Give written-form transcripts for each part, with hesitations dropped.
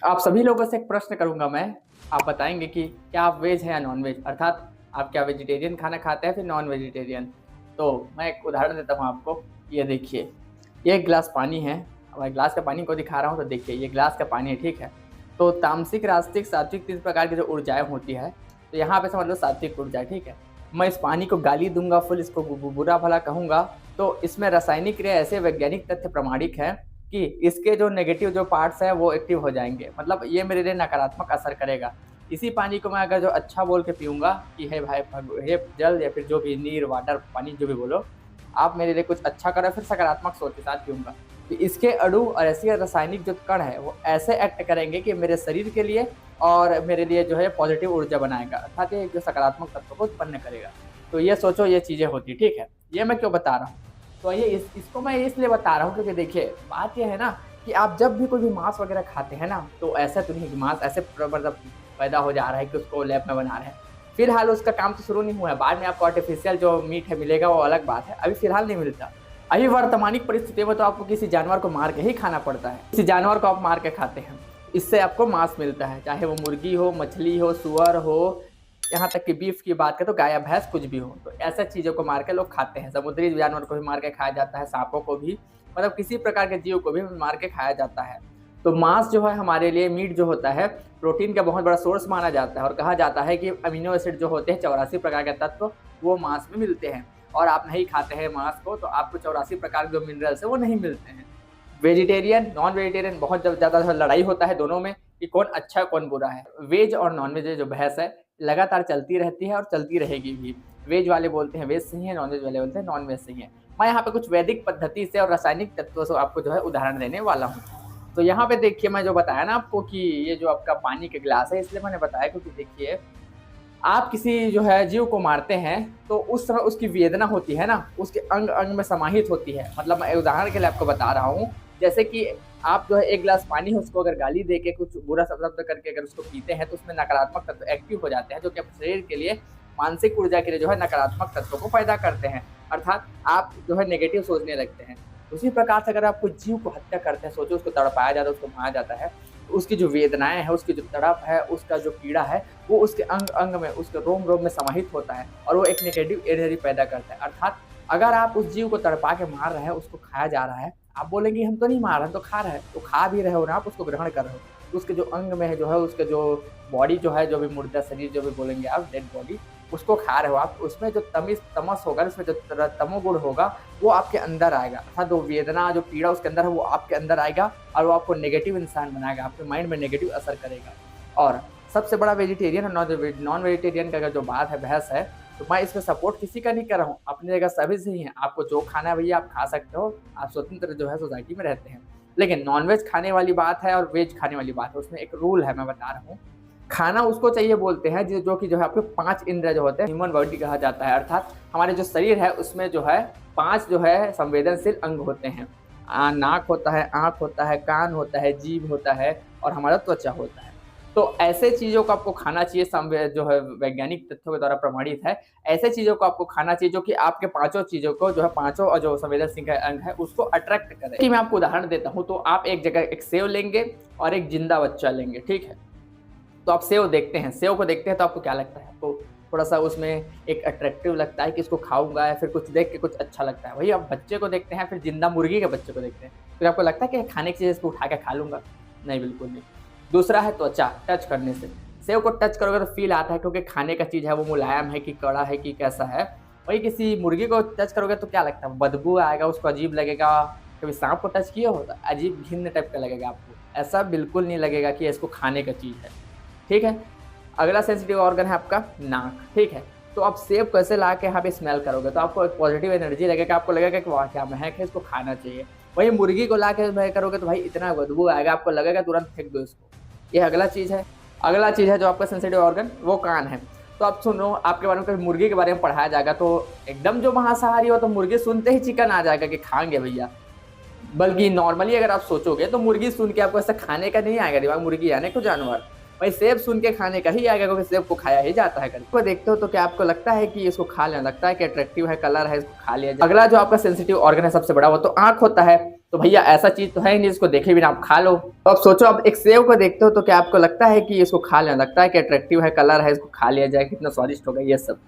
आप सभी लोगों से एक प्रश्न करूंगा मैं। आप बताएंगे कि क्या आप वेज हैं या नॉन वेज, अर्थात आप क्या वेजिटेरियन खाना खाते हैं फिर नॉन वेजिटेरियन। तो मैं एक उदाहरण देता हूँ आपको। ये देखिए, ये एक गिलास पानी है। अब मैं गिलास का पानी को दिखा रहा हूँ, तो देखिए ये गिलास का पानी है, ठीक है। तो तामसिक, रास्तिक, सात्विक, 3 प्रकार की जो ऊर्जाएं होती है, तो यहाँ पे समझ लो सात्विक ऊर्जा है, ठीक है। मैं इस पानी को गाली दूंगा, फुल इसको बुरा भला कहूंगा, तो इसमें रासायनिक क्रिया ऐसे वैज्ञानिक तथ्य प्रमाणिक है कि इसके जो नेगेटिव जो पार्ट्स हैं वो एक्टिव हो जाएंगे, मतलब ये मेरे लिए नकारात्मक असर करेगा। इसी पानी को मैं अगर जो अच्छा बोल के पीऊँगा कि हे भाई, हे जल या फिर जो भी नीर, वाटर, पानी जो भी बोलो, आप मेरे लिए कुछ अच्छा करो, फिर सकारात्मक सोच के साथ पीऊँगा। तो इसके अणु और ऐसे रासायनिक जो कण है वो ऐसे एक्ट करेंगे कि मेरे शरीर के लिए और मेरे लिए जो है पॉजिटिव ऊर्जा बनाएगा, अर्थात ये जो सकारात्मक तत्व को उत्पन्न करेगा। तो ये सोचो ये चीज़ें होती, ठीक है। ये मैं क्यों बता रहा हूँ? तो ये इसको मैं इसलिए बता रहा हूँ क्योंकि देखिए बात ये है ना कि आप जब भी कोई भी मांस वगैरह खाते हैं ना, तो ऐसा तो नहीं कि मांस ऐसे मतलब पैदा हो जा रहा है कि उसको लैब में बना रहे हैं। फिलहाल उसका काम तो शुरू नहीं हुआ है, बाद में आपको आर्टिफिशियल जो मीट है मिलेगा, वो अलग बात है, अभी फिलहाल नहीं मिलता। अभी वर्तमानिक परिस्थिति में तो आपको किसी जानवर को मार के ही खाना पड़ता है, किसी जानवर को आप मार के खाते हैं, इससे आपको मांस मिलता है, चाहे वो मुर्गी हो, मछली हो, सुअर हो, यहाँ तक कि बीफ की बात करें तो गाय भैंस कुछ भी हो। तो ऐसा चीज़ों को मार के लोग खाते हैं। समुद्री जानवर को भी मार के खाया जाता है, सांपों को भी, मतलब किसी प्रकार के जीव को भी मार के खाया जाता है। तो मांस जो है हमारे लिए, मीट जो होता है, प्रोटीन का बहुत बड़ा सोर्स माना जाता है और कहा जाता है कि अमीनो एसिड जो होते हैं 84 प्रकार के तत्व वो मांस में मिलते हैं। और आप नहीं खाते हैं मांस को तो आपको 84 प्रकार के जो मिनरल्स है वो नहीं मिलते हैं। वेजिटेरियन, नॉन वेजिटेरियन बहुत ज़्यादा लड़ाई होता है दोनों में कि कौन अच्छा है कौन बुरा है। वेज और नॉन वेज जो बहस है लगातार चलती रहती है और चलती रहेगी भी। वेज वाले बोलते हैं वेज सही है, नॉन वेज वाले बोलते हैं नॉन वेज सही है। मैं यहाँ पे कुछ वैदिक पद्धति से और रासायनिक तत्वों से आपको जो है उदाहरण देने वाला हूँ। तो यहाँ पे देखिए, मैं जो बताया ना आपको कि ये जो आपका पानी का गिलास है, इसलिए मैंने बताया क्योंकि देखिए आप किसी जो है जीव को मारते हैं तो उस समय उसकी वेदना होती है ना, उसके अंग अंग में समाहित होती है। मतलब मैं उदाहरण के लिए आपको बता रहा हूँ, जैसे कि आप जो है एक गिलास पानी है उसको अगर गाली दे के कुछ बुरा शब्द करके अगर उसको पीते हैं तो उसमें नकारात्मक तत्व एक्टिव हो जाते हैं, जो कि अपने शरीर के लिए, मानसिक ऊर्जा के लिए जो है नकारात्मक तत्वों को पैदा करते हैं, अर्थात आप जो है नेगेटिव सोचने लगते हैं। उसी प्रकार से अगर आप कोई जीव को हत्या करते हैं, सोचो उसको तड़पाया जाता है, उसको मारा जाता है, तो उसकी जो वेदनाएं है, उसकी जो तड़प है, उसका जो पीड़ा है, वो उसके अंग अंग में, उसके रोम रोम में समाहित होता है और वो एक नेगेटिव एनर्जी पैदा करता है। अर्थात अगर आप उस जीव को तड़पा के मार रहे हैं, उसको खाया जा रहा है, आप बोलेंगे हम तो नहीं मार रहे, हम तो खा रहे हैं, तो खा भी रहे हो ना, आप उसको ग्रहण कर रहे हो, तो उसके जो अंग में है जो है, उसके जो बॉडी जो है, जो भी मुर्दा शरीर जो भी बोलेंगे आप, डेड बॉडी, उसको खा रहे हो आप, उसमें जो तमस होगा, उसमें जो तमोगुण होगा वो आपके अंदर आएगा, अर्थात जो वेदना जो पीड़ा उसके अंदर है वो आपके अंदर आएगा और वो आपको नेगेटिव इंसान बनाएगा, आपके माइंड में नेगेटिव असर करेगा। और सबसे बड़ा वेजिटेरियन और नॉन वेजिटेरियन का अगर जो बात है, बहस है, तो मैं इसमें सपोर्ट किसी का नहीं कर रहा हूँ, अपनी जगह सभी सही है। आपको जो खाना है भैया आप खा सकते हो, आप स्वतंत्र जो है सोसाइटी में रहते हैं। लेकिन नॉनवेज खाने वाली बात है और वेज खाने वाली बात है, उसमें एक रूल है, मैं बता रहा हूँ। खाना उसको चाहिए बोलते हैं जो कि जो है आपके 5 इंद्रिय जो होते हैं, ह्यूमन बॉडी कहा जाता है, अर्थात हमारे जो शरीर है उसमें जो है 5 जो है संवेदनशील अंग होते हैं। नाक होता है, आँख होता है, कान होता है, जीभ होता है और हमारा त्वचा होता है। तो ऐसे चीज़ों को आपको खाना चाहिए, जो है वैज्ञानिक तथ्यों के द्वारा प्रमाणित है। ऐसे चीज़ों को आपको खाना चाहिए जो कि आपके पाँचों चीज़ों को जो है, पाँचों जो संवेदनशील अंग है उसको अट्रैक्ट करे। कि मैं आपको उदाहरण देता हूँ, तो आप एक जगह एक सेव लेंगे और एक जिंदा बच्चा लेंगे, ठीक है। तो आप सेव देखते हैं, सेव को देखते हैं तो आपको क्या लगता है? आपको थोड़ा-सा उसमें एक अट्रैक्टिव लगता है कि इसको खाऊँगा, या फिर कुछ देख के कुछ अच्छा लगता है। वही आप बच्चे को देखते हैं, फिर जिंदा मुर्गी के बच्चे को देखते हैं, फिर आपको लगता है कि खाने की चीज़ इसको उठा के खा लूँगा? नहीं, बिल्कुल नहीं। दूसरा है त्वचा, टच करने से। सेव को टच करोगे तो फ़ील आता है क्योंकि खाने का चीज़ है, वो मुलायम है कि कड़ा है कि कैसा है। वही किसी मुर्गी को टच करोगे तो क्या लगता है? बदबू आएगा, उसको अजीब लगेगा। कभी सांप को टच किए हो? तो अजीब घिन्न टाइप का लगेगा आपको। ऐसा बिल्कुल नहीं लगेगा कि इसको खाने का चीज़ है, ठीक है। अगला सेंसिटिव ऑर्गन है आपका नाक, ठीक है। तो आप सेब कैसे ला के यहाँ पे स्मेल करोगे तो आपको एक पॉजिटिव एनर्जी लगेगा, आपको लगेगा कि वाह क्या महक है, इसको खाना चाहिए। वही मुर्गी को ला के महक करोगे तो भाई इतना बदबू आएगा, आपको लगेगा तुरंत फेंक दो इसको। ये अगला चीज़ है। अगला चीज़ है जो आपका सेंसिटिव ऑर्गन, वो कान है। तो आप सुनो, आपके बारे में कभी मुर्गी के बारे में पढ़ाया जाएगा तो एकदम जो मांसाहारी हो तो मुर्गी सुनते ही चिकन आ जाएगा कि खाएंगे भैया। बल्कि नॉर्मली अगर आप सोचोगे तो मुर्गी सुन के आपको ऐसा खाने का नहीं आएगा दिमाग, मुर्गी यानी को जानवर। भाई सेब सुन के खाने का ही आएगा क्योंकि सेब को खाया ही जाता है। को देखते हो तो क्या आपको लगता है कि इसको खा लेना, लगता है कि अट्रैक्टिव है, कलर है, इसको खा लिया जाए। अगला जो आपका सेंसिटिव ऑर्गन है सबसे बड़ा, वो तो आँख होता है। तो भैया ऐसा चीज़ तो है ही नहीं इसको देखे बिना आप खा लो। तो अब सोचो आप एक सेव को देखते हो तो क्या आपको लगता है कि इसको खा लेना, लगता है कि अट्रैक्टिव है, कलर है, इसको खा लिया जाए, कितना स्वादिष्ट होगा ये सब।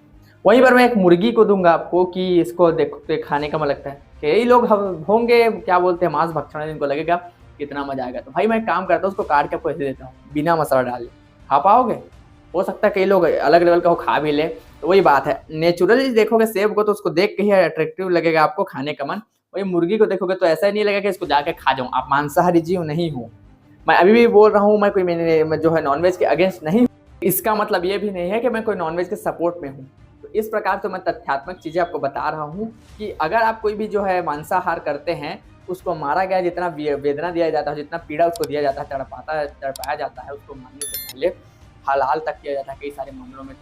वहीं पर मैं एक मुर्गी को दूँगा आपको कि इसको देखो के खाने का मन लगता है। कई लोग होंगे क्या बोलते हैं मांस भक्षण जिनको लगेगा कितना मज़ा आएगा। तो भाई मैं एक काम करता हूँ उसको काट के आपको ऐसे देता हूँ, बिना मसाला डाले। खा पाओगे? हो सकता है कई लोग अलग लेवल का वो खा भी लें, तो वही बात है। नेचुरली देखोगे सेब को तो उसको देख के ही अट्रैक्टिव लगेगा आपको खाने का मन। वही मुर्गी को देखोगे तो ऐसा ही नहीं लगेगा कि इसको जाके खा जाऊँ। आप मांसाहारी जीव नहीं हो। मैं अभी भी बोल रहा हूँ मैं कोई मैं जो है नॉन-वेज के अगेंस्ट नहीं हूँ। इसका मतलब ये भी नहीं है कि मैं कोई नॉन-वेज के सपोर्ट में हूँ। तो इस प्रकार से मैं तथ्यात्मक चीज़ें आपको बता रहा हूँ कि अगर आप कोई भी जो है मांसाहार करते हैं, उसको मारा गया जितना वेदना दिया जाता है, जितना पीड़ा उसको दिया जाता है, तड़पाया जाता है उसको मारने से पहले, हलाल तक किया जाता है कई सारे मामलों में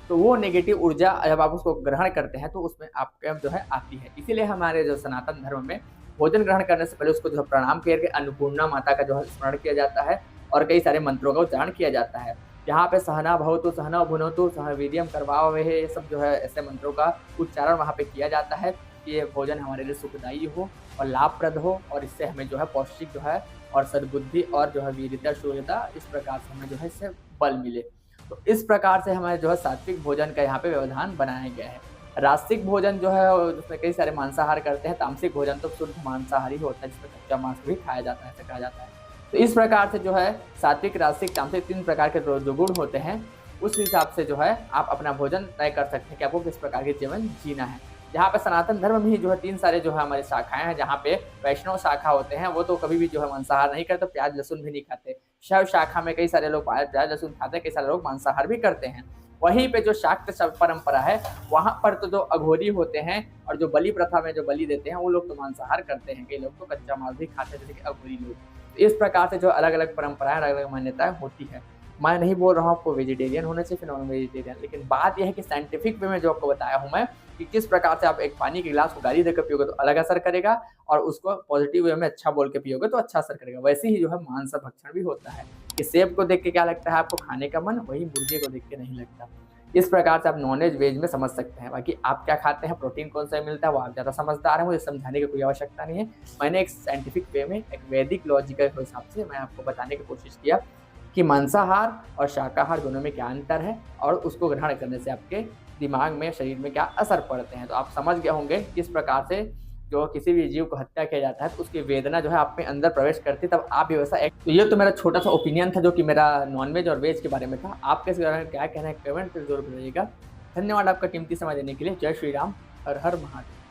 तो वो नेगेटिव ऊर्जा जब आप उसको ग्रहण करते हैं तो उसमें आपके जो है आती है। इसीलिए हमारे जो सनातन धर्म में भोजन ग्रहण करने से पहले उसको जो है प्रणाम करके अन्नपूर्णा माता का जो है स्मरण किया जाता है और कई सारे मंत्रों का उच्चारण किया जाता है। जहाँ पे सहना भवतु सहनौ भुनोतु सह वीर्यम करवावहै ये सब जो है ऐसे मंत्रों का उच्चारण वहाँ पे किया जाता है कि ये भोजन हमारे लिए सुखदायी हो और लाभप्रद हो और इससे हमें जो है पौष्टिक जो है और सद्बुद्धि और जो है वीरता, शूरता इस प्रकार से हमें जो है इससे बल मिले। तो इस प्रकार से हमारे जो है सात्विक भोजन का यहाँ पे व्यवधान बनाया गया है। रास्तिक भोजन जो है उसमें कई सारे मांसाहार करते हैं, तामसिक भोजन तो शुद्ध मांसाहारी होता है जिसमें कच्चा मांस भी खाया जाता है, ऐसा कहा जाता है। तो इस प्रकार से जो है सात्विक, रास्तिक, तामसिक 3 प्रकार के जो गुण होते हैं, उस हिसाब से जो है आप अपना भोजन तय कर सकते हैं कि आपको किस प्रकार के जीवन जीना है। जहाँ पे सनातन धर्म में ही जो है 3 सारे जो है हमारी शाखाएँ हैं, जहाँ पे वैष्णव शाखा होते हैं, वो तो कभी भी जो है मांसाहार नहीं करते, प्याज़ लहसुन भी नहीं खाते। शैव शाखा में कई सारे लोग प्याज़ लहसुन खाते हैं, कई सारे लोग मांसाहार भी करते हैं। वहीं पे जो शाक्त परंपरा है, वहाँ पर तो जो अघोरी होते हैं और जो बलि प्रथा में जो बलि देते हैं, वो लोग तो मांसाहार करते हैं, कई लोग तो कच्चा मांस भी खाते हैं, जैसे कि अघोरी लोग। इस प्रकार से जो अलग-अलग परंपराएँ, अलग-अलग मान्यताएँ होती हैं। मैं नहीं बोल रहा हूँ आपको वेजिटेरियन होना चाहिए फिर नॉन वेजिटेरियन, लेकिन बात यह है कि साइंटिफिक वे में जो आपको बताया हूँ मैं कि किस प्रकार से आप एक पानी के गिलास को गाली देकर पियोगे तो अलग असर करेगा और उसको पॉजिटिव वे में अच्छा बोल के पियोगे तो अच्छा असर करेगा। वैसे ही जो है मांस भक्षण भी होता है कि सेब को देख के क्या लगता है आपको खाने का मन, वही मुर्गे को देख के नहीं लगता। इस प्रकार से आप नॉन-वेज, वेज में समझ सकते हैं। बाकी आप क्या खाते हैं, प्रोटीन कौन सा मिलता है, वो आप ज़्यादा समझदार हैं, मुझे समझाने की कोई आवश्यकता नहीं है। मैंने एक साइंटिफिक वे में, एक वैदिक लॉजिक के हिसाब से मैं आपको बताने की कोशिश किया कि मांसाहार और शाकाहार दोनों में क्या अंतर है और उसको ग्रहण करने से आपके दिमाग में, शरीर में क्या असर पड़ते हैं। तो आप समझ गए होंगे किस प्रकार से जो किसी भी जीव को हत्या किया जाता है तो उसकी वेदना जो है आप में अंदर प्रवेश करती है, तब आप भी वैसा तो ये तो मेरा छोटा-सा ओपिनियन था जो कि मेरा नॉन-वेज और वेज के बारे में था। आपके इस बारे में क्या कहना है कमेंट में ज़रूर बताइएगा। धन्यवाद आपका कीमती समय देने के लिए। जय श्री राम। हर हर महादेव।